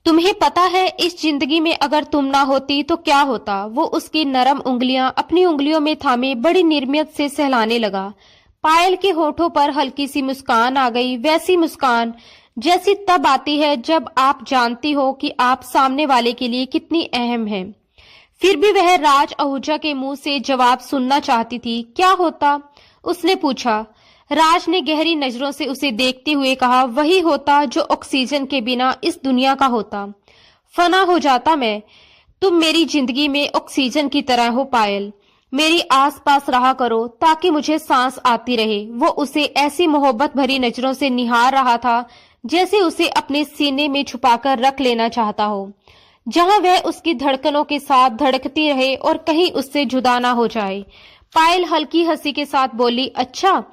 तुम्हें पता है इस जिंदगी में अगर तुम ना होती तो क्या होता। वो उसकी नरम उंगलियां अपनी उंगलियों में थामे बड़ी निर्मियत से सहलाने लगा। पायल के होठों पर हल्की सी मुस्कान आ गई, वैसी मुस्कान जैसी तब आती है जब आप जानती हो कि आप सामने वाले के लिए कितनी अहम हैं। फिर भी वह राज आहूजा के मुंह से जवाब सुनना चाहती थी। क्या होता, उसने पूछा। राज ने गहरी नजरों से उसे देखते हुए कहा, वही होता जो ऑक्सीजन के बिना इस दुनिया का होता। फना हो जाता मैं। तुम मेरी जिंदगी में ऑक्सीजन की तरह हो पायल। मेरी आसपास रहा करो ताकि मुझे सांस आती रहे। वो उसे ऐसी मोहब्बत भरी नजरों से निहार रहा था जैसे उसे अपने सीने में छुपाकर रख लेना चाहता हो, जहां वह उसकी धड़कनों के साथ धड़कती रहे और कहीं उससे जुदा ना हो जाए। पायल हल्की हंसी के साथ बोली, अच्छा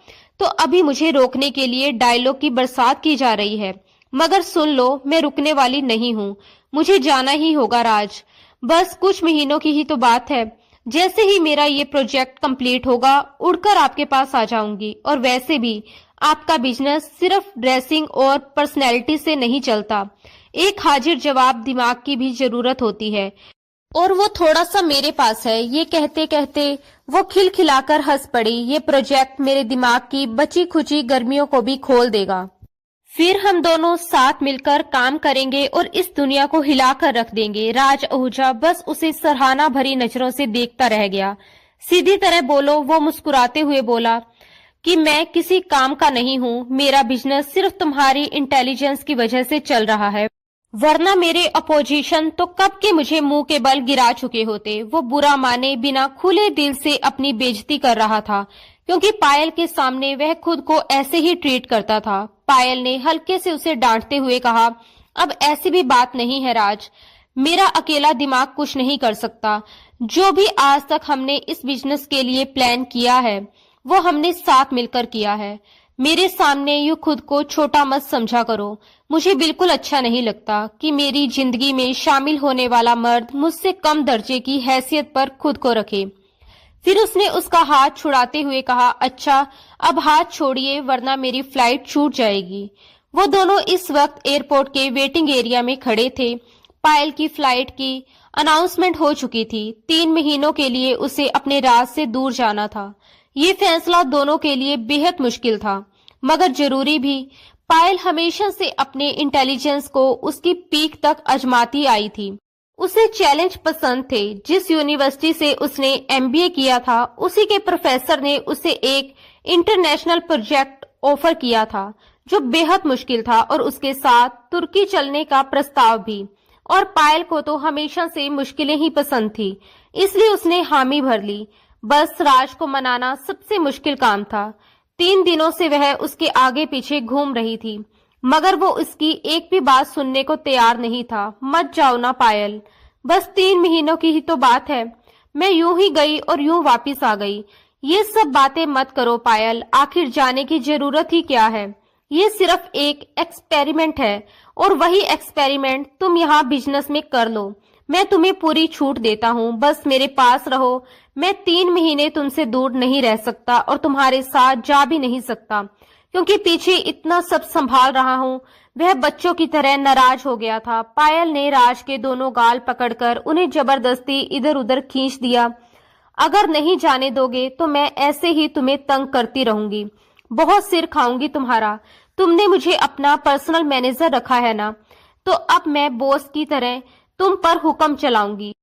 तो अभी मुझे रोकने के लिए डायलॉग की बरसात की जा रही है, मगर सुन लो, मैं रुकने वाली नहीं हूँ। मुझे जाना ही होगा राज। बस कुछ महीनों की ही तो बात है। जैसे ही मेरा ये प्रोजेक्ट कंप्लीट होगा, उड़कर आपके पास आ जाऊंगी। और वैसे भी आपका बिजनेस सिर्फ ड्रेसिंग और पर्सनैलिटी से नहीं चलता। एक हाजिर जवाब दिमाग की भी जरूरत होती है, और वो थोड़ा सा मेरे पास है। ये कहते कहते वो खिलखिलाकर हंस पड़ी। ये प्रोजेक्ट मेरे दिमाग की बची खुची गर्मियों को भी खोल देगा। फिर हम दोनों साथ मिलकर काम करेंगे और इस दुनिया को हिलाकर रख देंगे। राज आहूजा बस उसे सराहना भरी नजरों से देखता रह गया। सीधी तरह बोलो, वो मुस्कुराते हुए बोला कि मैं किसी काम का नहीं हूँ। मेरा बिजनेस सिर्फ तुम्हारी इंटेलिजेंस की वजह से चल रहा है, वरना मेरे अपोजिशन तो कब के मुझे मुंह के बल गिरा चुके होते। वो बुरा माने बिना खुले दिल से अपनी बेइज्जती कर रहा था, क्योंकि पायल के सामने वह खुद को ऐसे ही ट्रीट करता था। पायल ने हल्के से उसे डांटते हुए कहा, अब ऐसी भी बात नहीं है राज। मेरा अकेला दिमाग कुछ नहीं कर सकता। जो भी आज तक हमने इस बिजनेस के लिए प्लान किया है, वो हमने साथ मिलकर किया है। मेरे सामने यूं खुद को छोटा मत समझा करो। मुझे बिल्कुल अच्छा नहीं लगता कि मेरी जिंदगी में शामिल होने वाला मर्द मुझसे कम दर्जे की हैसियत पर खुद को रखे। फिर उसने उसका हाथ छुड़ाते हुए कहा, अच्छा अब हाथ छोड़िए वरना मेरी फ्लाइट छूट जाएगी। वो दोनों इस वक्त एयरपोर्ट के वेटिंग एरिया में खड़े थे। पायल की फ्लाइट की अनाउंसमेंट हो चुकी थी। 3 महीनों के लिए उसे अपने राज से दूर जाना था। ये फैसला दोनों के लिए बेहद मुश्किल था, मगर जरूरी भी। पायल हमेशा से अपने इंटेलिजेंस को उसकी पीक तक आजमाती आई थी। उसे चैलेंज पसंद थे। जिस यूनिवर्सिटी से उसने एमबीए किया था, उसी के प्रोफेसर ने उसे एक इंटरनेशनल प्रोजेक्ट ऑफर किया था जो बेहद मुश्किल था, और उसके साथ तुर्की चलने का प्रस्ताव भी। और पायल को तो हमेशा से मुश्किलें ही पसंद थी, इसलिए उसने हामी भर ली। बस राज को मनाना सबसे मुश्किल काम था। 3 दिनों से वह उसके आगे पीछे घूम रही थी, मगर वो उसकी एक भी बात सुनने को तैयार नहीं था। मत जाओ ना पायल, बस 3 महीनों की ही तो बात है। मैं यूं ही गई और यूं वापिस आ गई। ये सब बातें मत करो पायल, आखिर जाने की जरूरत ही क्या है। ये सिर्फ एक एक्सपेरिमेंट है, और वही एक्सपेरिमेंट तुम यहाँ बिजनेस में कर लो। मैं तुम्हें पूरी छूट देता हूँ, बस मेरे पास रहो। मैं 3 महीने तुमसे दूर नहीं रह सकता और तुम्हारे साथ जा भी नहीं सकता, क्योंकि पीछे इतना सब संभाल रहा हूँ। वह बच्चों की तरह नाराज हो गया था। पायल ने राज के दोनों गाल पकड़कर उन्हें जबरदस्ती इधर उधर खींच दिया। अगर नहीं जाने दोगे तो मैं ऐसे ही तुम्हें तंग करती रहूंगी, बहुत सिर खाऊंगी तुम्हारा। तुमने मुझे अपना पर्सनल मैनेजर रखा है ना, तो अब मैं बॉस की तरह तुम पर हुक्म चलाऊंगी।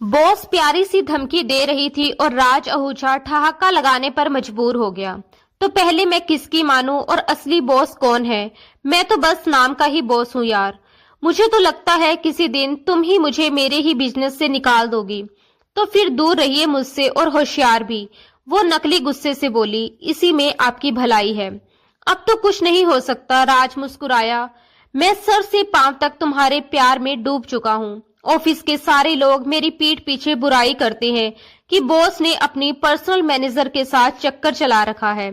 बॉस प्यारी सी धमकी दे रही थी और राज आहूजा ठहाका लगाने पर मजबूर हो गया। तो पहले मैं किसकी मानूं और असली बॉस कौन है? मैं तो बस नाम का ही बॉस हूँ यार। मुझे तो लगता है किसी दिन तुम ही मुझे मेरे ही बिजनेस से निकाल दोगी, तो फिर दूर रहिए मुझसे, और होशियार भी। वो नकली गुस्से से बोली, इसी में आपकी भलाई है। अब तो कुछ नहीं हो सकता, राज मुस्कुराया। मैं सर से पांव तक तुम्हारे प्यार में डूब चुका हूँ। ऑफिस के सारे लोग मेरी पीठ पीछे बुराई करते हैं कि बॉस ने अपनी पर्सनल मैनेजर के साथ चक्कर चला रखा है,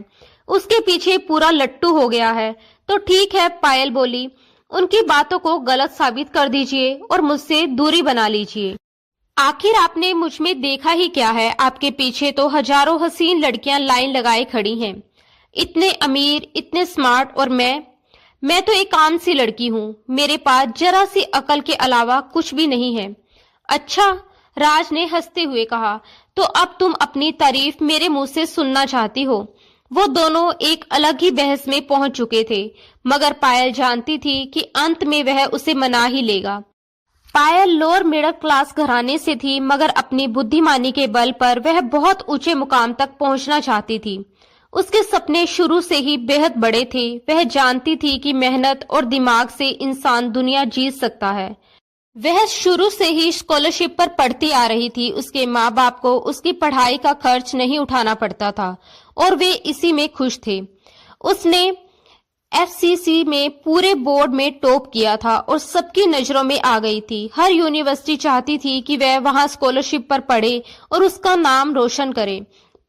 उसके पीछे पूरा लट्टू हो गया है। तो ठीक है, पायल बोली, उनकी बातों को गलत साबित कर दीजिए और मुझसे दूरी बना लीजिए। आखिर आपने मुझ में देखा ही क्या है? आपके पीछे तो हजारों हसीन लड़कियां लाइन लगाए खड़ी हैं, इतने अमीर, इतने स्मार्ट, और मैं मैं तो एक आम सी लड़की हूँ, मेरे पास जरा सी अकल के अलावा कुछ भी नहीं है। अच्छा, राज ने हंसते हुए कहा, तो अब तुम अपनी तारीफ मेरे मुंह से सुनना चाहती हो। वो दोनों एक अलग ही बहस में पहुंच चुके थे, मगर पायल जानती थी कि अंत में वह उसे मना ही लेगा। पायल लोअर मिडिल क्लास घराने से थी, मगर अपनी बुद्धिमानी के बल पर वह बहुत ऊंचे मुकाम तक पहुंचना चाहती थी। उसके सपने शुरू से ही बेहद बड़े थे। वह जानती थी कि मेहनत और दिमाग से इंसान दुनिया जीत सकता है। वह शुरू से ही स्कॉलरशिप पर पढ़ती आ रही थी। उसके माँ बाप को उसकी पढ़ाई का खर्च नहीं उठाना पड़ता था और वे इसी में खुश थे। उसने एफसीसी में पूरे बोर्ड में टॉप किया था और सबकी नजरों में आ गई थी। हर यूनिवर्सिटी चाहती थी कि वह वहां स्कॉलरशिप पर पढ़े और उसका नाम रोशन करे।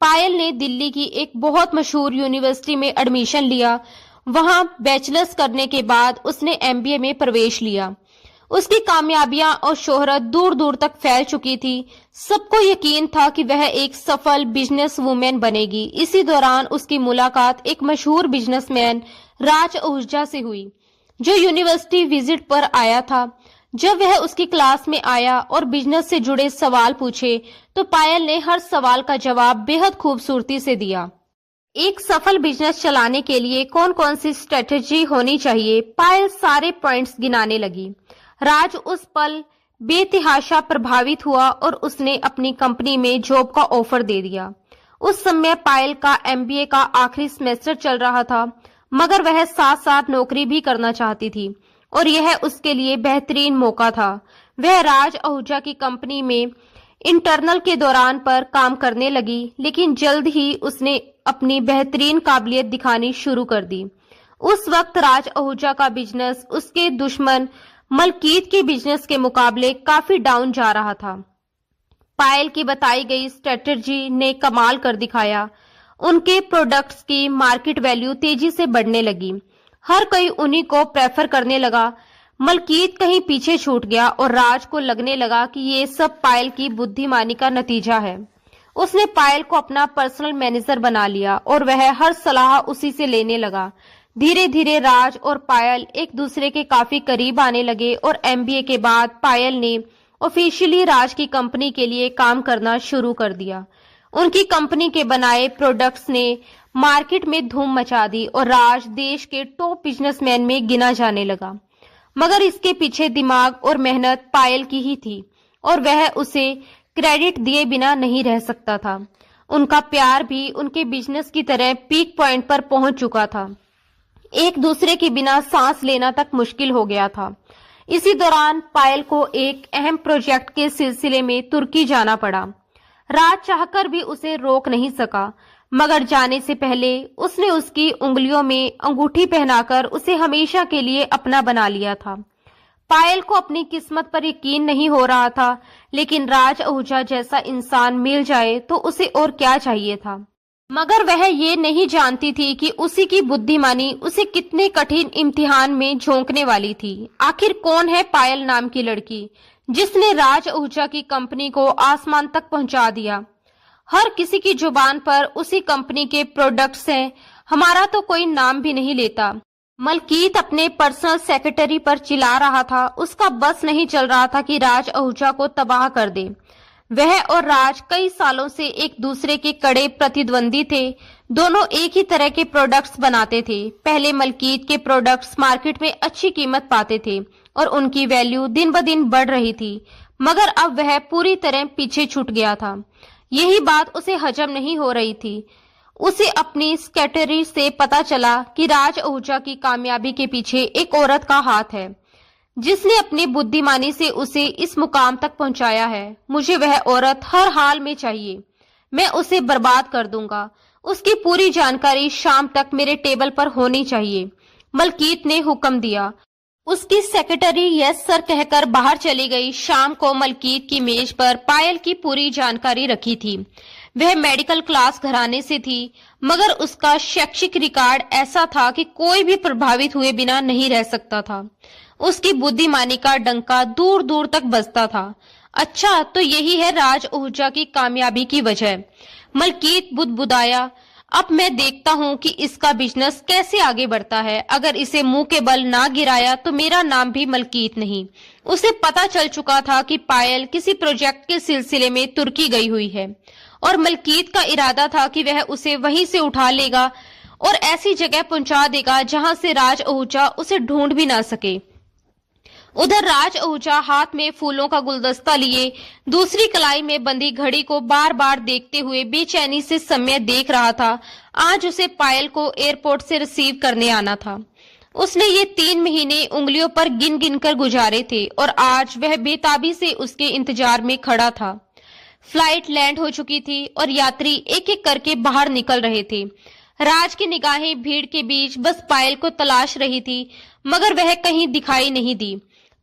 पायल ने दिल्ली की एक बहुत मशहूर यूनिवर्सिटी में एडमिशन लिया। वहां बैचलर्स करने के बाद उसने एमबीए में प्रवेश लिया। उसकी कामयाबियां और शोहरत दूर दूर तक फैल चुकी थी। सबको यकीन था कि वह एक सफल बिजनेस वूमेन बनेगी। इसी दौरान उसकी मुलाकात एक मशहूर बिजनेसमैन राज आहूजा से हुई, जो यूनिवर्सिटी विजिट पर आया था। जब वह उसकी क्लास में आया और बिजनेस से जुड़े सवाल पूछे, तो पायल ने हर सवाल का जवाब बेहद खूबसूरती से दिया। एक सफल बिजनेस चलाने के लिए कौन कौन सी स्ट्रेटेजी होनी चाहिए, पायल सारे पॉइंट्स गिनाने लगी। राज उस पल बेतहाशा प्रभावित हुआ और उसने अपनी कंपनी में जॉब का ऑफर दे दिया। उस समय पायल का एमबीए का आखिरी सेमेस्टर चल रहा था, मगर वह साथ साथ नौकरी भी करना चाहती थी और यह उसके लिए बेहतरीन मौका था। वह राज आहूजा की कंपनी में इंटरनल के दौरान पर काम करने लगी, लेकिन जल्द ही उसने अपनी बेहतरीन काबिलियत दिखानी शुरू कर दी। उस वक्त राज आहूजा का बिजनेस उसके दुश्मन मलकीत के बिजनेस के मुकाबले काफी डाउन जा रहा था। पायल की बताई गई स्ट्रेटजी ने कमाल कर दिखाया। उनके प्रोडक्ट्स की मार्केट वैल्यू तेजी से बढ़ने लगी। हर कोई उन्हीं को प्रेफर करने लगा। मलकीत कहीं पीछे छूट गया और राज को लगने लगा कि ये सब पायल की बुद्धिमानी का नतीजा है। उसने पायल को अपना पर्सनल मैनेजर बना लिया और वह हर सलाह उसी से लेने लगा। धीरे धीरे राज और पायल एक दूसरे के काफी करीब आने लगे और एमबीए के बाद पायल ने ऑफिशियली राज की कंपनी के लिए काम करना शुरू कर दिया। उनकी कंपनी के बनाए प्रोडक्ट्स ने मार्केट में धूम मचा दी और राज देश के टॉप बिजनेसमैन में गिना जाने लगा। मगर इसके पीछे दिमाग और मेहनत पायल की ही थी और वह उसे क्रेडिट दिए बिना नहीं रह सकता था। उनका प्यार भी उनके बिजनेस की तरह पीक पॉइंट पर पहुंच चुका था। एक दूसरे के बिना सांस लेना तक मुश्किल हो गया था। इसी दौरान पायल को एक अहम प्रोजेक्ट के सिलसिले में तुर्की जाना पड़ा। राज चाहकर भी उसे रोक नहीं सका, मगर जाने से पहले उसने उसकी उंगलियों में अंगूठी पहनाकर उसे हमेशा के लिए अपना बना लिया था। पायल को अपनी किस्मत पर यकीन नहीं हो रहा था, लेकिन राज आहूजा जैसा इंसान मिल जाए तो उसे और क्या चाहिए था। मगर वह ये नहीं जानती थी कि उसी की बुद्धिमानी उसे कितने कठिन इम्तिहान में झोंकने वाली थी। आखिर कौन है पायल नाम की लड़की, जिसने राज आहूजा की कंपनी को आसमान तक पहुंचा दिया। हर किसी की जुबान पर उसी कंपनी के प्रोडक्ट्स हैं, हमारा तो कोई नाम भी नहीं लेता। मलकीत अपने पर्सनल सेक्रेटरी पर चिल्ला रहा था। उसका बस नहीं चल रहा था कि राज आहूजा को तबाह कर दे। वह और राज कई सालों से एक दूसरे के कड़े प्रतिद्वंदी थे। दोनों एक ही तरह के प्रोडक्ट्स बनाते थे। पहले मलकीत के प्रोडक्ट्स मार्केट में अच्छी कीमत पाते थे और उनकी वैल्यू दिन ब दिन बढ़ रही थी, मगर अब वह पूरी तरह पीछे छूट गया था। यही बात उसे हजम नहीं हो रही थी। उसे अपनी सेक्रेटरी से पता चला कि राज आहूजा की कामयाबी के पीछे एक औरत का हाथ है, जिसने अपनी बुद्धिमानी से उसे इस मुकाम तक पहुंचाया है। मुझे वह औरत हर हाल में चाहिए। मैं उसे बर्बाद कर दूंगा। उसकी पूरी जानकारी शाम तक मेरे टेबल पर होनी चाहिए। मलकीत ने हुक्म दिया। उसकी सेक्रेटरी यस सर कहकर बाहर चली गई। शाम को मलकीत की मेज पर पायल की पूरी जानकारी रखी थी। वह मेडिकल क्लास घराने से थी, मगर उसका शैक्षिक रिकॉर्ड ऐसा था कि कोई भी प्रभावित हुए बिना नहीं रह सकता था। उसकी बुद्धिमानी का डंका दूर दूर तक बजता था। अच्छा, तो यही है राज आहूजा की कामयाबी की वजह। मलकीत बुदबुदाया। अब मैं देखता हूँ कि इसका बिजनेस कैसे आगे बढ़ता है। अगर इसे मुंह के बल ना गिराया तो मेरा नाम भी मलकीत नहीं। उसे पता चल चुका था कि पायल किसी प्रोजेक्ट के सिलसिले में तुर्की गई हुई है और मलकीत का इरादा था कि वह उसे वहीं से उठा लेगा और ऐसी जगह पहुंचा देगा जहां से राज आहूजा उसे ढूंढ भी ना सके। उधर राज आहूजा हाथ में फूलों का गुलदस्ता लिए दूसरी कलाई में बंधी घड़ी को बार बार देखते हुए बेचैनी से समय देख रहा था। आज उसे पायल को एयरपोर्ट से रिसीव करने आना था। उसने ये 3 महीने उंगलियों पर गिन गिन कर गुजारे थे और आज वह बेताबी से उसके इंतजार में खड़ा था। फ्लाइट लैंड हो चुकी थी और यात्री एक एक करके बाहर निकल रहे थे। राज की निगाहें भीड़ के बीच बस पायल को तलाश रही थी, मगर वह कहीं दिखाई नहीं दी।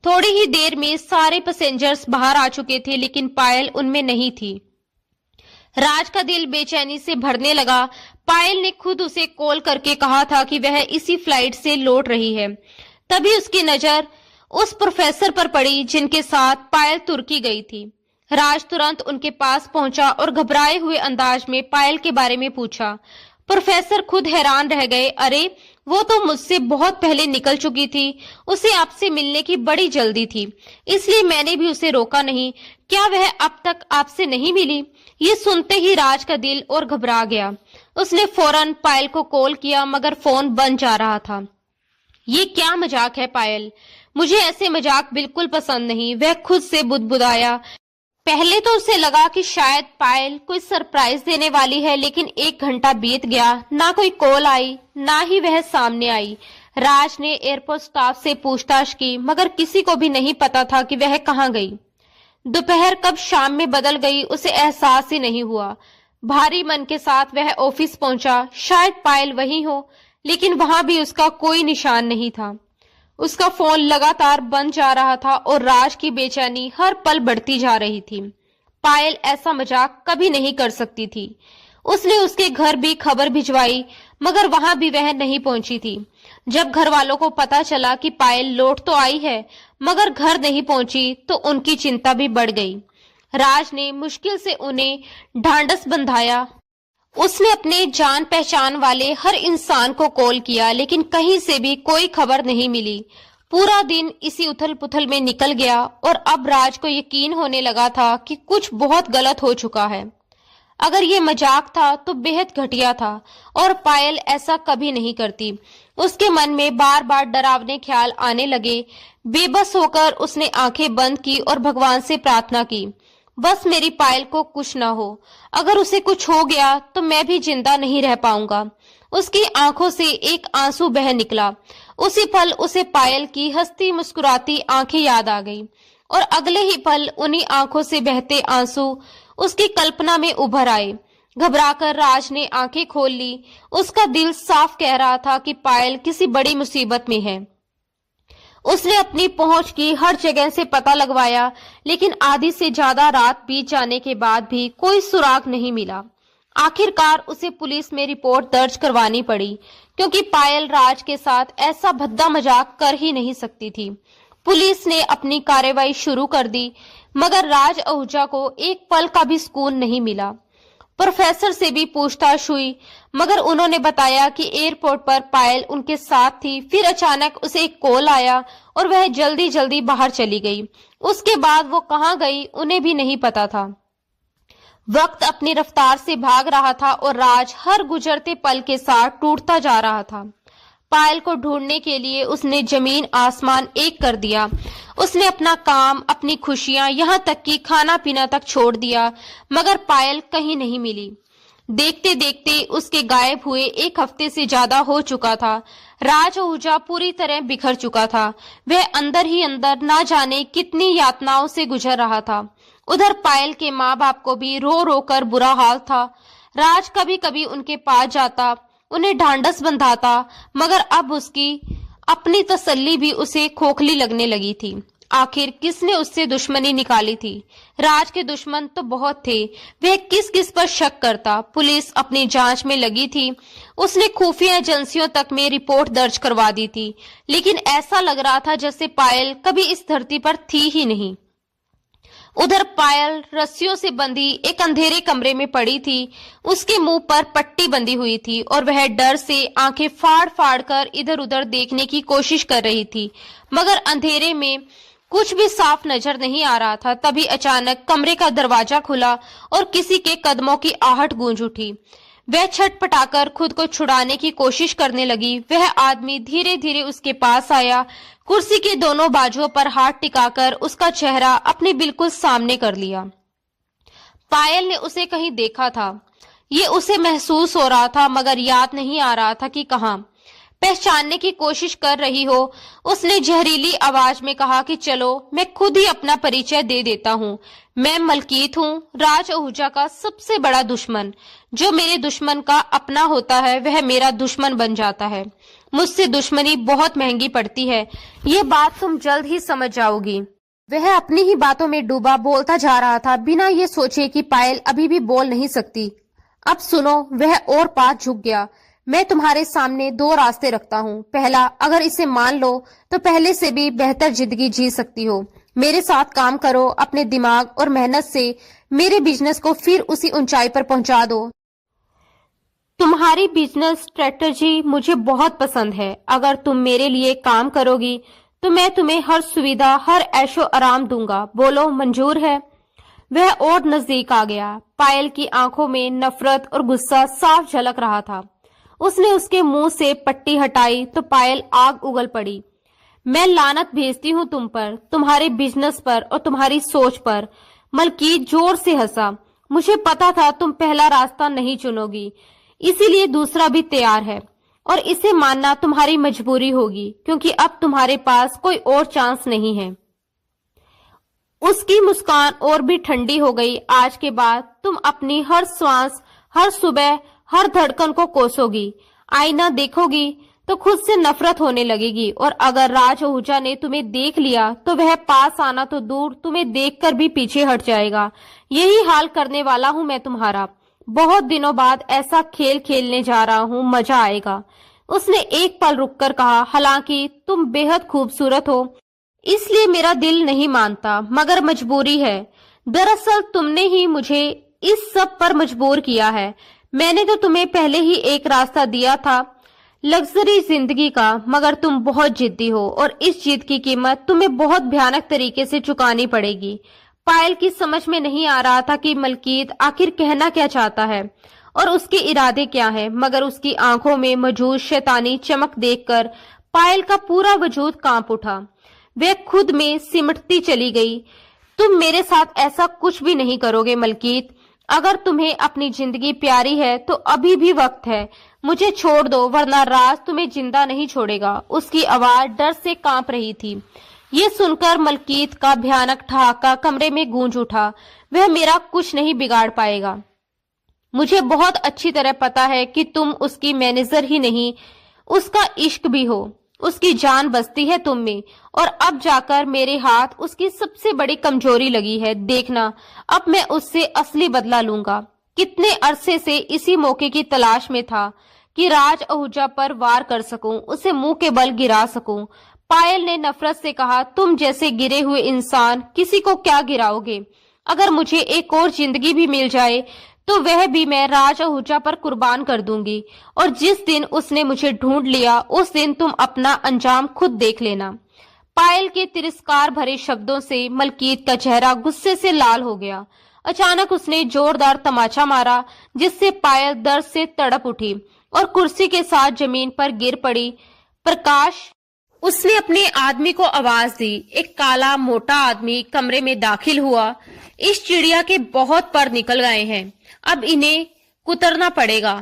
थोड़ी ही देर में सारे पैसेंजर्स बाहर आ चुके थे, लेकिन पायल उनमें नहीं थी। राज का दिल बेचैनी से भरने लगा। पायल ने खुद उसे कॉल करके कहा था कि वह इसी फ्लाइट से लौट रही है। तभी उसकी नजर उस प्रोफेसर पर पड़ी जिनके साथ पायल तुर्की गई थी। राज तुरंत उनके पास पहुंचा और घबराए हुए अंदाज में पायल के बारे में पूछा। प्रोफेसर खुद हैरान रह गए। अरे, वो तो मुझसे बहुत पहले निकल चुकी थी। उसे आपसे मिलने की बड़ी जल्दी थी, इसलिए मैंने भी उसे रोका नहीं। क्या वह अब तक आपसे नहीं मिली? ये सुनते ही राज का दिल और घबरा गया। उसने फौरन पायल को कॉल किया, मगर फोन बंद जा रहा था। ये क्या मजाक है पायल? मुझे ऐसे मजाक बिल्कुल पसंद नहीं, वह खुद से बुदबुदाया। पहले तो उसे लगा कि शायद पायल कोई सरप्राइज देने वाली है, लेकिन 1 घंटा बीत गया, ना कोई कॉल आई, ना ही वह सामने आई। राज ने एयरपोर्ट स्टाफ से पूछताछ की, मगर किसी को भी नहीं पता था कि वह कहाँ गई। दोपहर कब शाम में बदल गई उसे एहसास ही नहीं हुआ। भारी मन के साथ वह ऑफिस पहुंचा। शायद पायल वहीं हो, लेकिन वहां भी उसका कोई निशान नहीं था। उसका फोन लगातार बंद जा रहा था और राज की बेचैनी हर पल बढ़ती जा रही थी। पायल ऐसा मजाक कभी नहीं कर सकती थी। उसने उसके घर भी खबर भिजवाई, मगर वहां भी वह नहीं पहुंची थी। जब घर वालों को पता चला कि पायल लौट तो आई है, मगर घर नहीं पहुंची, तो उनकी चिंता भी बढ़ गई। राज ने मुश्किल से उन्हें ढांढस बंधाया। उसने अपने जान पहचान वाले हर इंसान को कॉल किया, लेकिन कहीं से भी कोई खबर नहीं मिली। पूरा दिन इसी उथल पुथल में निकल गया और अब राज को यकीन होने लगा था कि कुछ बहुत गलत हो चुका है। अगर ये मजाक था तो बेहद घटिया था और पायल ऐसा कभी नहीं करती। उसके मन में बार बार डरावने ख्याल आने लगे। बेबस होकर उसने आंखें बंद की और भगवान से प्रार्थना की, बस मेरी पायल को कुछ ना हो। अगर उसे कुछ हो गया तो मैं भी जिंदा नहीं रह पाऊंगा। उसकी आंखों से एक आंसू बह निकला। उसी पल उसे पायल की हंसती मुस्कुराती आंखें याद आ गई और अगले ही पल उन्हीं आंखों से बहते आंसू उसकी कल्पना में उभर आए। घबराकर राज ने आंखें खोल ली। उसका दिल साफ कह रहा था कि पायल किसी बड़ी मुसीबत में है। उसने अपनी पहुंच की हर जगह से पता लगवाया, लेकिन आधी से ज्यादा रात बीत जाने के बाद भी कोई सुराग नहीं मिला। आखिरकार उसे पुलिस में रिपोर्ट दर्ज करवानी पड़ी, क्योंकि पायल राज के साथ ऐसा भद्दा मजाक कर ही नहीं सकती थी। पुलिस ने अपनी कार्रवाई शुरू कर दी, मगर राज आहूजा को एक पल का भी सुकून नहीं मिला। प्रोफेसर से भी पूछताछ हुई, मगर उन्होंने बताया कि एयरपोर्ट पर पायल उनके साथ थी। फिर अचानक उसे एक कॉल आया और वह जल्दी जल्दी बाहर चली गई। उसके बाद वो कहाँ गई उन्हें भी नहीं पता था। वक्त अपनी रफ्तार से भाग रहा था और राज हर गुजरते पल के साथ टूटता जा रहा था। पायल को ढूंढने के लिए उसने जमीन आसमान एक कर दिया। उसने अपना काम, अपनी खुशियां, यहाँ तक कि खाना पीना तक छोड़ दिया, मगर पायल कहीं नहीं मिली। देखते देखते उसके गायब हुए 1 हफ्ते से ज्यादा हो चुका था। राज आहूजा पूरी तरह बिखर चुका था। वह अंदर ही अंदर ना जाने कितनी यातनाओं से गुजर रहा था। उधर पायल के माँ बाप को भी रो रो कर बुरा हाल था। राज कभी कभी उनके पास जाता, उन्हें ढांढस बंधाता, मगर अब उसकी अपनी तसल्ली भी उसे खोखली लगने लगी थी। आखिर किसने उससे दुश्मनी निकाली थी? राज के दुश्मन तो बहुत थे। वह किस किस पर शक करता? पुलिस अपनी जांच में लगी थी। उसने खुफिया एजेंसियों तक में रिपोर्ट दर्ज करवा दी थी, लेकिन ऐसा लग रहा था जैसे पायल कभी इस धरती पर थी ही नहीं। उधर पायल रस्सियों से बंधी एक अंधेरे कमरे में पड़ी थी। उसके मुंह पर पट्टी बंधी हुई थी और वह डर से आंखें फाड़ फाड़ कर इधर उधर देखने की कोशिश कर रही थी, मगर अंधेरे में कुछ भी साफ नजर नहीं आ रहा था। तभी अचानक कमरे का दरवाजा खुला और किसी के कदमों की आहट गूंज उठी। वह छटपटाकर खुद को छुड़ाने की कोशिश करने लगी। वह आदमी धीरे धीरे उसके पास आया, कुर्सी के दोनों बाजुओं पर हाथ टिकाकर उसका चेहरा अपने बिल्कुल सामने कर लिया। पायल ने उसे कहीं देखा था, ये उसे महसूस हो रहा था, मगर याद नहीं आ रहा था कि कहाँ। पहचानने की कोशिश कर रही हो, उसने जहरीली आवाज में कहा कि चलो मैं खुद ही अपना परिचय दे देता हूँ। मैं मलकीत हूँ, राज आहूजा का सबसे बड़ा दुश्मन। जो मेरे दुश्मन का अपना होता है वह मेरा दुश्मन बन जाता है। मुझसे दुश्मनी बहुत महंगी पड़ती है, ये बात तुम जल्द ही समझ जाओगी। वह अपनी ही बातों में डूबा बोलता जा रहा था, बिना ये सोचे कि पायल अभी भी बोल नहीं सकती। अब सुनो, वह और पास झुक गया। मैं तुम्हारे सामने दो रास्ते रखता हूँ। पहला, अगर इसे मान लो तो पहले से भी बेहतर जिंदगी जी सकती हो। मेरे साथ काम करो, अपने दिमाग और मेहनत से मेरे बिजनेस को फिर उसी ऊंचाई पर पहुंचा दो। तुम्हारी बिजनेस स्ट्रेटजी मुझे बहुत पसंद है। अगर तुम मेरे लिए काम करोगी तो मैं तुम्हें हर सुविधा, हर ऐशो आराम दूंगा। बोलो, मंजूर है? वह और नजदीक आ गया। पायल की आंखों में नफरत और गुस्सा साफ झलक रहा था। उसने उसके मुंह से पट्टी हटाई तो पायल आग उगल पड़ी। मैं लानत भेजती हूँ तुम पर, तुम्हारे बिजनेस पर और तुम्हारी सोच पर। मलकीत जोर से हंसा। मुझे पता था तुम पहला रास्ता नहीं चुनोगी, इसीलिए दूसरा भी तैयार है, और इसे मानना तुम्हारी मजबूरी होगी, क्योंकि अब तुम्हारे पास कोई और चांस नहीं है। उसकी मुस्कान और भी ठंडी हो गई। आज के बाद तुम अपनी हर श्वास, हर सुबह, हर धड़कन को कोसोगी। आईना देखोगी तो खुद से नफरत होने लगेगी, और अगर राज आहूजा ने तुम्हें देख लिया तो वह पास आना तो दूर, तुम्हें देखकर भी पीछे हट जाएगा। यही हाल करने वाला हूं मैं तुम्हारा। बहुत दिनों बाद ऐसा खेल खेलने जा रहा हूं, मजा आएगा। उसने एक पल रुककर कहा, हालांकि तुम बेहद खूबसूरत हो, इसलिए मेरा दिल नहीं मानता, मगर मजबूरी है। दरअसल तुमने ही मुझे इस सब पर मजबूर किया है। मैंने तो तुम्हें पहले ही एक रास्ता दिया था, लग्जरी जिंदगी का, मगर तुम बहुत जिद्दी हो और इस जिद की कीमत तुम्हें बहुत भयानक तरीके से चुकानी पड़ेगी। पायल की समझ में नहीं आ रहा था कि मलकीत आखिर कहना क्या चाहता है और उसके इरादे क्या हैं, मगर उसकी आंखों में मौजूद शैतानी चमक देखकर पायल का पूरा वजूद कांप उठा। वह खुद में सिमटती चली गई। तुम मेरे साथ ऐसा कुछ भी नहीं करोगे मलकीत। अगर तुम्हें अपनी जिंदगी प्यारी है तो अभी भी वक्त है। मुझे छोड़ दो, वरना राज तुम्हें जिंदा नहीं छोड़ेगा। उसकी आवाज डर से कांप रही थी। ये सुनकर मलकीत का भयानक ठहाका कमरे में गूंज उठा। वह मेरा कुछ नहीं बिगाड़ पाएगा। मुझे बहुत अच्छी तरह पता है कि तुम उसकी मैनेजर ही नहीं, उसका इश्क भी हो। उसकी जान बसती है तुम में, और अब जाकर मेरे हाथ उसकी सबसे बड़ी कमजोरी लगी है। देखना, अब मैं उससे असली बदला लूंगा। कितने अरसे से इसी मौके की तलाश में था कि राज आहूजा पर वार कर सकूं, उसे मुंह के बल गिरा सकूं। पायल ने नफरत से कहा, तुम जैसे गिरे हुए इंसान किसी को क्या गिराओगे? अगर मुझे एक और जिंदगी भी मिल जाए तो वह भी मैं राज आहूजा पर कुर्बान कर दूंगी, और जिस दिन उसने मुझे ढूंढ लिया उस दिन तुम अपना अंजाम खुद देख लेना। पायल के तिरस्कार भरे शब्दों से मलकीत का चेहरा गुस्से से लाल हो गया। अचानक उसने जोरदार तमाचा मारा, जिससे पायल दर्द से तड़प उठी और कुर्सी के साथ जमीन पर गिर पड़ी। प्रकाश, उसने अपने आदमी को आवाज दी। एक काला मोटा आदमी कमरे में दाखिल हुआ। इस चिड़िया के बहुत पर निकल गए हैं, अब इन्हें कुतरना पड़ेगा।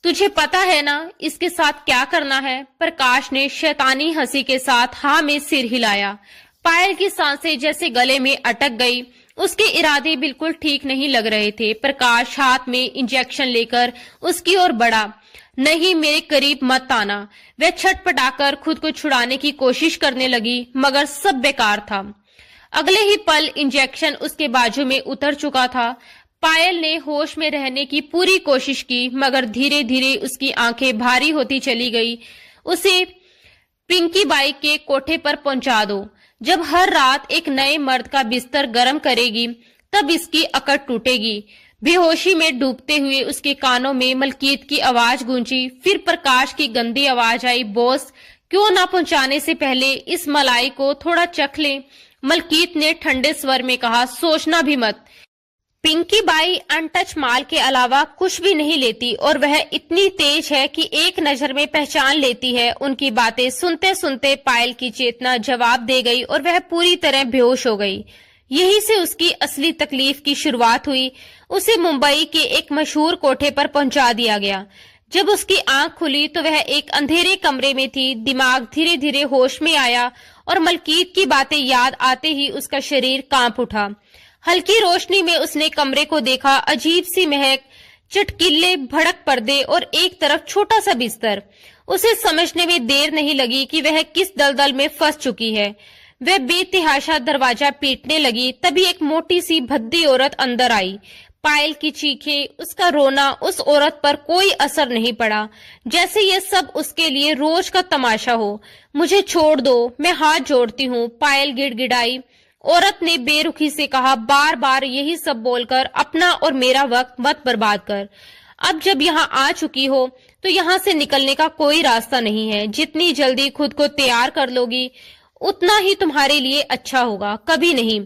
तुझे पता है ना इसके साथ क्या करना है? प्रकाश ने शैतानी हंसी के साथ हाँ में सिर हिलाया। पायल की सांसें जैसे गले में अटक गई। उसके इरादे बिल्कुल ठीक नहीं लग रहे थे। प्रकाश हाथ में इंजेक्शन लेकर उसकी ओर बढ़ा। नहीं, मेरे करीब मत आना। वह छटपटाकर खुद को छुड़ाने की कोशिश करने लगी, मगर सब बेकार था। अगले ही पल इंजेक्शन उसके बाजू में उतर चुका था। पायल ने होश में रहने की पूरी कोशिश की, मगर धीरे धीरे उसकी आंखें भारी होती चली गई। उसे पिंकी बाई के कोठे पर पहुंचा दो, जब हर रात एक नए मर्द का बिस्तर गर्म करेगी तब इसकी अकड़ टूटेगी। बेहोशी में डूबते हुए उसके कानों में मलकीत की आवाज गूंजी। फिर प्रकाश की गंदी आवाज आई, बॉस क्यों ना पहुंचाने से पहले इस मलाई को थोड़ा चख ले। मलकीत ने ठंडे स्वर में कहा, सोचना भी मत। पिंकी बाई अनटच माल के अलावा कुछ भी नहीं लेती और वह इतनी तेज है कि एक नजर में पहचान लेती है। उनकी बातें सुनते सुनते पायल की चेतना जवाब दे गई और वह पूरी तरह बेहोश हो गई। यहीं से उसकी असली तकलीफ की शुरुआत हुई। उसे मुंबई के एक मशहूर कोठे पर पहुंचा दिया गया। जब उसकी आंख खुली तो वह एक अंधेरे कमरे में थी। दिमाग धीरे धीरे होश में आया और मलकीत की बातें याद आते ही उसका शरीर कांप उठा। हल्की रोशनी में उसने कमरे को देखा। अजीब सी महक, चटकीले भड़क पर्दे और एक तरफ छोटा सा बिस्तर। उसे समझने में देर नहीं लगी कि वह किस दलदल में फंस चुकी है। वह बेतहाशा दरवाजा पीटने लगी। तभी एक मोटी सी भद्दी औरत अंदर आई। पायल की चीखें, उसका रोना, उस औरत पर कोई असर नहीं पड़ा, जैसे ये सब उसके लिए रोज का तमाशा हो। मुझे छोड़ दो, मैं हाथ जोड़ती हूँ, पायल गिड़गिड़ाई। औरत ने बेरुखी से कहा, बार बार यही सब बोलकर अपना और मेरा वक्त मत बर्बाद कर। अब जब यहाँ आ चुकी हो तो यहाँ से निकलने का कोई रास्ता नहीं है। जितनी जल्दी खुद को तैयार कर लोगी उतना ही तुम्हारे लिए अच्छा होगा। कभी नहीं,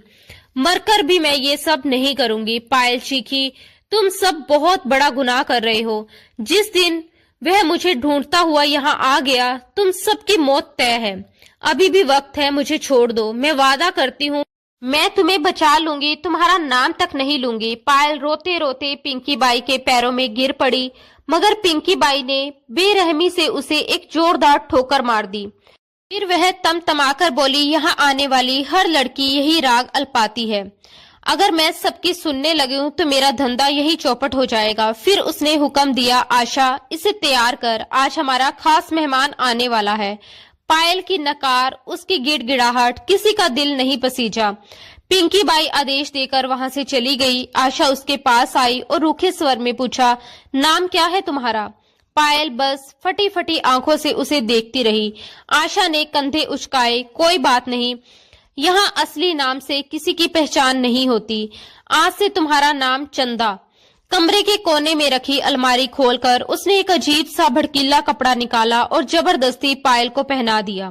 मरकर भी मैं ये सब नहीं करूंगी। पायल चीखी, तुम सब बहुत बड़ा गुनाह कर रहे हो। जिस दिन वह मुझे ढूंढता हुआ यहाँ आ गया तुम सबकी मौत तय है। अभी भी वक्त है, मुझे छोड़ दो। मैं वादा करती हूँ मैं तुम्हें बचा लूंगी, तुम्हारा नाम तक नहीं लूंगी। पायल रोते रोते पिंकी बाई के पैरों में गिर पड़ी, मगर पिंकी बाई ने बेरहमी से उसे एक जोरदार ठोकर मार दी। फिर वह तमतमाकर बोली, यहाँ आने वाली हर लड़की यही राग अल्पाती है। अगर मैं सबकी सुनने लगी हूँ तो मेरा धंधा यही चौपट हो जाएगा। फिर उसने हुक्म दिया, आशा इसे तैयार कर, आज हमारा खास मेहमान आने वाला है। पायल की नकार, उसकी गिड़गिड़ाहट, किसी का दिल नहीं पसीजा। पिंकी बाई आदेश देकर वहां से चली गई। आशा उसके पास आई और रूखे स्वर में पूछा, नाम क्या है तुम्हारा? पायल बस फटी फटी आंखों से उसे देखती रही। आशा ने कंधे उचकाए, कोई बात नहीं, यहाँ असली नाम से किसी की पहचान नहीं होती। आज से तुम्हारा नाम चंदा। कमरे के कोने में रखी अलमारी खोलकर उसने एक अजीब सा भड़कीला कपड़ा निकाला और जबरदस्ती पायल को पहना दिया।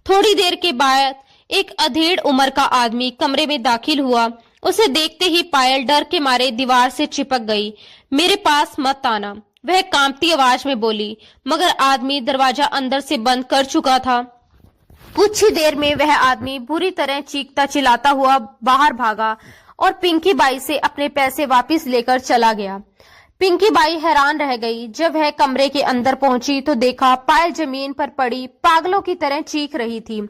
थोड़ी देर के बाद एक अधेड़ उम्र का आदमी कमरे में दाखिल हुआ। उसे देखते ही पायल डर के मारे दीवार से चिपक गई। मेरे पास मत आना, वह कांपती आवाज में बोली, मगर आदमी दरवाजा अंदर से बंद कर चुका था। कुछ ही देर में वह आदमी बुरी तरह चीखता चिल्लाता हुआ बाहर भागा और पिंकी बाई से अपने पैसे वापस लेकर चला गया। पिंकी बाई हैरान रह गई। जब वह कमरे के अंदर पहुंची तो देखा पायल जमीन पर पड़ी पागलों की तरह चीख रही थी।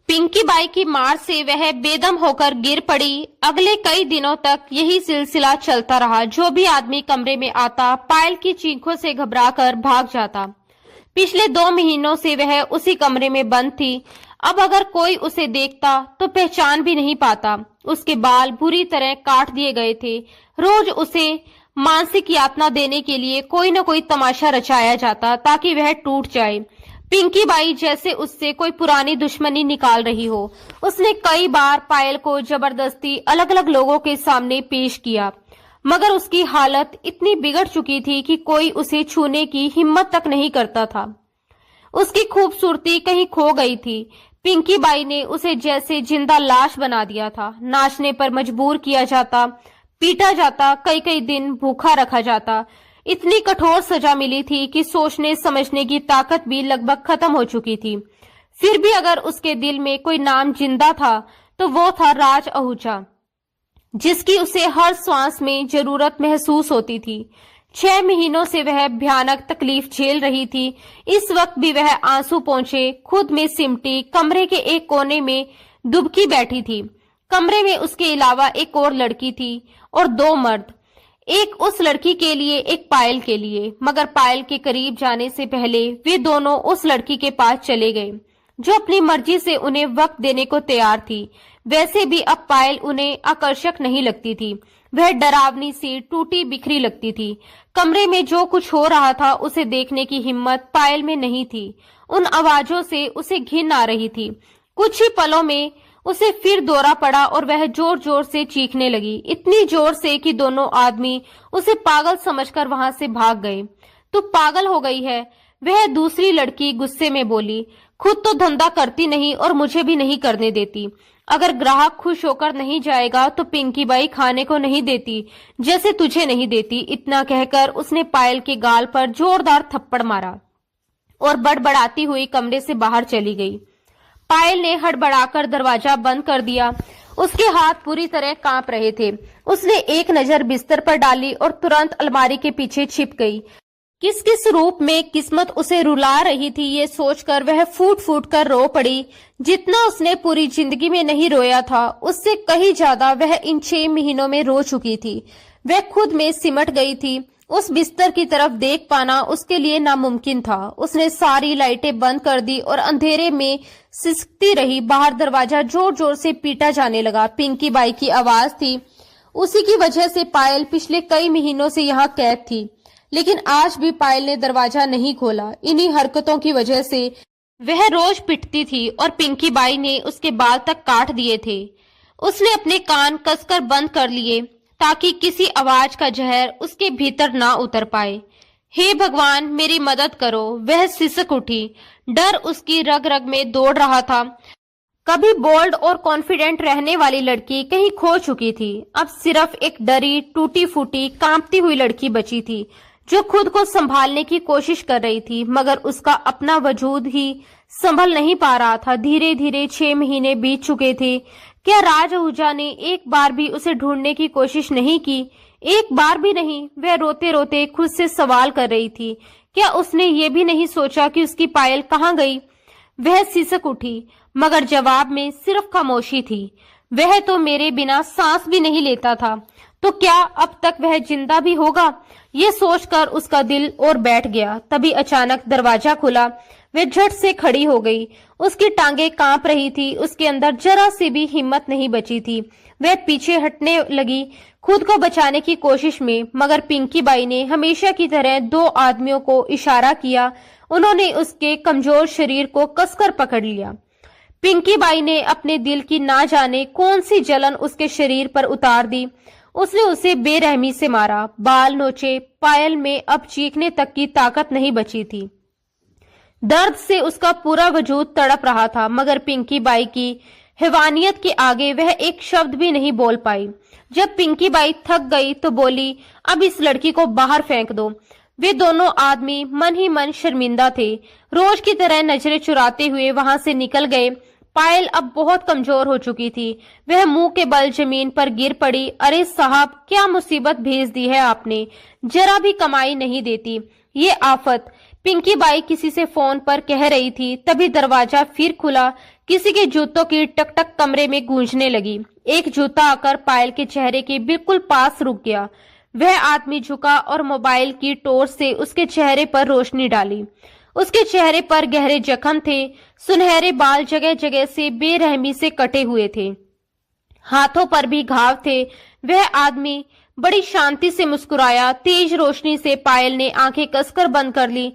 पिंकी बाई की मार से वह बेदम होकर गिर पड़ी। अगले कई दिनों तक यही सिलसिला चलता रहा। जो भी आदमी कमरे में आता पायल की चीखों से घबराकर भाग जाता। पिछले 2 महीनों से वह उसी कमरे में बंद थी। अब अगर कोई उसे देखता तो पहचान भी नहीं पाता। उसके बाल बुरी तरह काट दिए गए थे। रोज उसे मानसिक यातना देने के लिए कोई न कोई तमाशा रचाया जाता ताकि वह टूट जाए। पिंकी बाई जैसे उससे कोई पुरानी दुश्मनी निकाल रही हो। उसने कई बार पायल को जबरदस्ती अलग अलग लोगों के सामने पेश किया, मगर उसकी हालत इतनी बिगड़ चुकी थी कि कोई उसे छूने की हिम्मत तक नहीं करता था। उसकी खूबसूरती कहीं खो गई थी। पिंकी बाई ने उसे जैसे जिंदा लाश बना दिया था। नाचने पर मजबूर किया जाता, पीटा जाता, कई कई दिन भूखा रखा जाता। इतनी कठोर सजा मिली थी कि सोचने समझने की ताकत भी लगभग खत्म हो चुकी थी। फिर भी अगर उसके दिल में कोई नाम जिंदा था तो वो था राज आहूजा, जिसकी उसे हर सांस में जरूरत महसूस होती थी। 6 महीनों से वह भयानक तकलीफ झेल रही थी। इस वक्त भी वह आंसू पोंछे खुद में सिमटी कमरे के एक कोने में दुबकी बैठी थी। कमरे में उसके अलावा एक और लड़की थी और 2 मर्द, एक उस लड़की के लिए, एक पायल के लिए। मगर पायल के करीब जाने से पहले वे दोनों उस लड़की के पास चले गए जो अपनी मर्जी से उन्हें वक्त देने को तैयार थी। वैसे भी अब पायल उन्हें आकर्षक नहीं लगती थी। वह डरावनी सी टूटी बिखरी लगती थी। कमरे में जो कुछ हो रहा था उसे देखने की हिम्मत पायल में नहीं थी। उन आवाजों से उसे घिन आ रही थी। कुछ ही पलों में उसे फिर दौरा पड़ा और वह जोर जोर से चीखने लगी, इतनी जोर से कि दोनों आदमी उसे पागल समझकर वहां से भाग गए। तू पागल हो गई है, वह दूसरी लड़की गुस्से में बोली। खुद तो धंधा करती नहीं और मुझे भी नहीं करने देती। अगर ग्राहक खुश होकर नहीं जाएगा तो पिंकी बाई खाने को नहीं देती, जैसे तुझे नहीं देती। इतना कहकर उसने पायल के गाल पर जोरदार थप्पड़ मारा और बड़बड़ाती हुई कमरे से बाहर चली गई। पायल ने हड़बड़ाकर दरवाजा बंद कर दिया। उसके हाथ पूरी तरह कांप रहे थे। उसने एक नजर बिस्तर पर डाली और तुरंत अलमारी के पीछे छिप गई। किस किस रूप में किस्मत उसे रुला रही थी, ये सोचकर वह फूट फूट कर रो पड़ी। जितना उसने पूरी जिंदगी में नहीं रोया था, उससे कहीं ज्यादा वह इन 6 महीनों में रो चुकी थी। वह खुद में सिमट गई थी। उस बिस्तर की तरफ देख पाना उसके लिए नामुमकिन था। उसने सारी लाइटें बंद कर दी और अंधेरे में सिसकती रही। बाहर दरवाजा जोर जोर से पीटा जाने लगा। पिंकी बाई की आवाज थी। उसी की वजह से पायल पिछले कई महीनों से यहाँ कैद थी, लेकिन आज भी पायल ने दरवाजा नहीं खोला। इन्हीं हरकतों की वजह से वह रोज पिटती थी और पिंकी बाई ने उसके बाल तक काट दिए थे। उसने अपने कान कसकर बंद कर लिए ताकि किसी आवाज का जहर उसके भीतर ना उतर पाए। हे भगवान, मेरी मदद करो, वह सिसक उठी। डर उसकी रग रग में दौड़ रहा था। कभी बोल्ड और कॉन्फिडेंट रहने वाली लड़की कहीं खो चुकी थी। अब सिर्फ एक डरी, टूटी फूटी, कांपती हुई लड़की बची थी जो खुद को संभालने की कोशिश कर रही थी, मगर उसका अपना वजूद ही संभल नहीं पा रहा था। धीरे धीरे 6 महीने बीत चुके थे। क्या राज आहूजा ने एक बार भी उसे ढूंढने की कोशिश नहीं की? एक बार भी नहीं। वह रोते रोते खुद से सवाल कर रही थी। क्या उसने ये भी नहीं सोचा कि उसकी पायल कहाँ गई? वह सिसक उठी, मगर जवाब में सिर्फ खामोशी थी। वह तो मेरे बिना सांस भी नहीं लेता था, तो क्या अब तक वह जिंदा भी होगा? ये सोचकर उसका दिल और बैठ गया। तभी अचानक दरवाजा खुला। वह झट से खड़ी हो गई। उसकी टांगें कांप रही थी। उसके अंदर जरा सी भी हिम्मत नहीं बची थी। वह पीछे हटने लगी खुद को बचाने की कोशिश में, मगर पिंकी बाई ने हमेशा की तरह 2 आदमियों को इशारा किया। उन्होंने उसके कमजोर शरीर को कसकर पकड़ लिया। पिंकी बाई ने अपने दिल की ना जाने कौन सी जलन उसके शरीर पर उतार दी। उसने उसे बेरहमी से मारा, बाल नोचे। पायल में अब चीखने तक की ताकत नहीं बची थी। दर्द से उसका पूरा वजूद तड़प रहा था, मगर पिंकी बाई की हैवानियत के आगे वह एक शब्द भी नहीं बोल पाई। जब पिंकी बाई थक गई तो बोली, अब इस लड़की को बाहर फेंक दो। वे दोनों आदमी मन ही मन शर्मिंदा थे। रोज की तरह नजरें चुराते हुए वहां से निकल गए। पायल अब बहुत कमजोर हो चुकी थी। वह मुंह के बल जमीन पर गिर पड़ी। अरे साहब, क्या मुसीबत भेज दी है आपने। जरा भी कमाई नहीं देती ये आफत, पिंकी बाई किसी से फोन पर कह रही थी। तभी दरवाजा फिर खुला। किसी के जूतों की टकटक कमरे में गूंजने लगी। एक जूता आकर पायल के चेहरे के बिल्कुल पास रुक गया। वह आदमी झुका और मोबाइल की टॉर्च से उसके चेहरे पर रोशनी डाली। उसके चेहरे पर गहरे जख्म थे। सुनहरे बाल जगह जगह से बेरहमी से कटे हुए थे। हाथों पर भी घाव थे। वह आदमी बड़ी शांति से मुस्कुराया। तेज रोशनी से पायल ने आंखें कसकर बंद कर ली।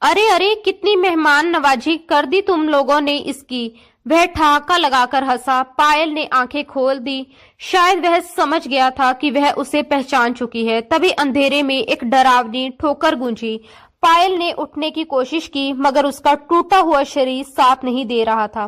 अरे अरे, कितनी मेहमान नवाजी कर दी तुम लोगों ने इसकी। वह ठहाका लगाकर हंसा। पायल ने आंखें खोल दी। शायद वह समझ गया था कि वह उसे पहचान चुकी है। तभी अंधेरे में एक डरावनी ठोकर गूंजी। पायल ने उठने की कोशिश की, मगर उसका टूटा हुआ शरीर साथ नहीं दे रहा था।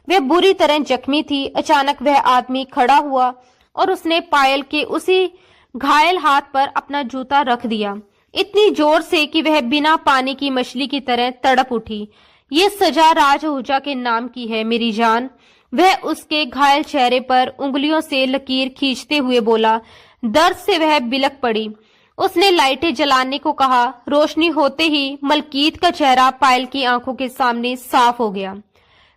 वह बुरी तरह जख्मी थी। अचानक वह आदमी खड़ा हुआ और उसने पायल के उसी घायल हाथ पर अपना जूता रख दिया, इतनी जोर से कि वह बिना पानी की मछली की तरह तड़प उठी। ये सजा राज आहूजा के नाम की है मेरी जान। वह उसके घायल चेहरे पर उंगलियों से लकीर खींचते हुए बोला। दर्द से वह बिलक पड़ी। उसने लाइटें जलाने को कहा। रोशनी होते ही मलकीत का चेहरा पायल की आंखों के सामने साफ हो गया।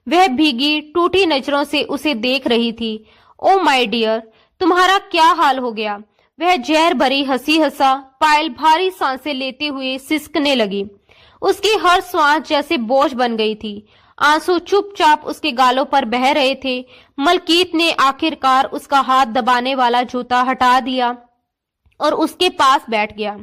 वह भीगी टूटी नजरों से उसे देख रही थी। ओ माय डियर, तुम्हारा क्या हाल हो गया? वह जहर भरी हंसी हंसा। पायल भारी सांसें लेते हुए सिसकने लगी। उसकी हर सांस जैसे बोझ बन गई थी। आंसू चुपचाप उसके गालों पर बह रहे थे। मलकीत ने आखिरकार उसका हाथ दबाने वाला जूता हटा दिया और उसके पास बैठ गया।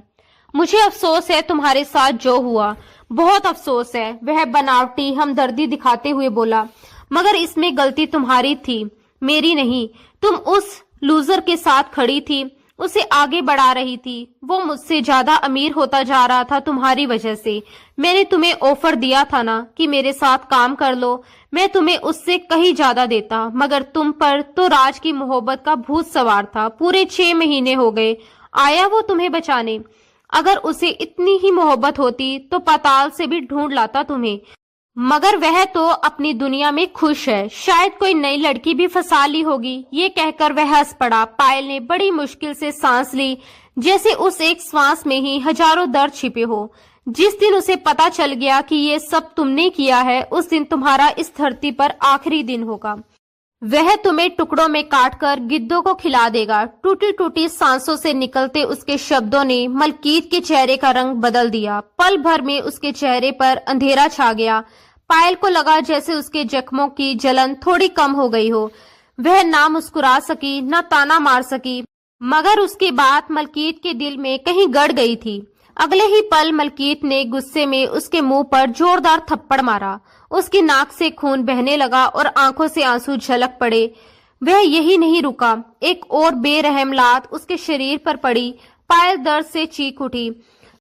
मुझे अफसोस है तुम्हारे साथ जो हुआ, बहुत अफसोस है, वह बनावटी हमदर्दी दिखाते हुए बोला। मगर इसमें गलती तुम्हारी थी, मेरी नहीं। तुम उस लूजर के साथ खड़ी थी, उसे आगे बढ़ा रही थी। वो मुझसे ज्यादा अमीर होता जा रहा था तुम्हारी वजह से। मैंने तुम्हें ऑफर दिया था ना कि मेरे साथ काम कर लो, मैं तुम्हें उससे कहीं ज्यादा देता, मगर तुम पर तो राज की मोहब्बत का भूत सवार था। पूरे 6 महीने हो गए आया वो तुम्हें बचाने। अगर उसे इतनी ही मोहब्बत होती तो पाताल से भी ढूंढ लाता तुम्हें, मगर वह तो अपनी दुनिया में खुश है। शायद कोई नई लड़की भी फंसा ली होगी। ये कहकर वह हंस पड़ा। पायल ने बड़ी मुश्किल से सांस ली, जैसे उस एक श्वास में ही हजारों दर्द छिपे हो। जिस दिन उसे पता चल गया कि ये सब तुमने किया है, उस दिन तुम्हारा इस धरती पर आखिरी दिन होगा। वह तुम्हें टुकड़ों में काटकर गिद्धों को खिला देगा। टूटी टूटी सांसों से निकलते उसके शब्दों ने मलकीत के चेहरे का रंग बदल दिया। पल भर में उसके चेहरे पर अंधेरा छा गया। पायल को लगा जैसे उसके जख्मों की जलन थोड़ी कम हो गई हो। वह ना मुस्कुरा सकी, ना ताना मार सकी, मगर उसकी बात मलकीत के दिल में कहीं गड़ गई थी। अगले ही पल मलकीत ने गुस्से में उसके मुंह पर जोरदार थप्पड़ मारा। उसकी नाक से खून बहने लगा और आंखों से आंसू झलक पड़े। वह यही नहीं रुका, एक और बेरहम लात उसके शरीर पर पड़ी। पायल दर्द से चीख उठी।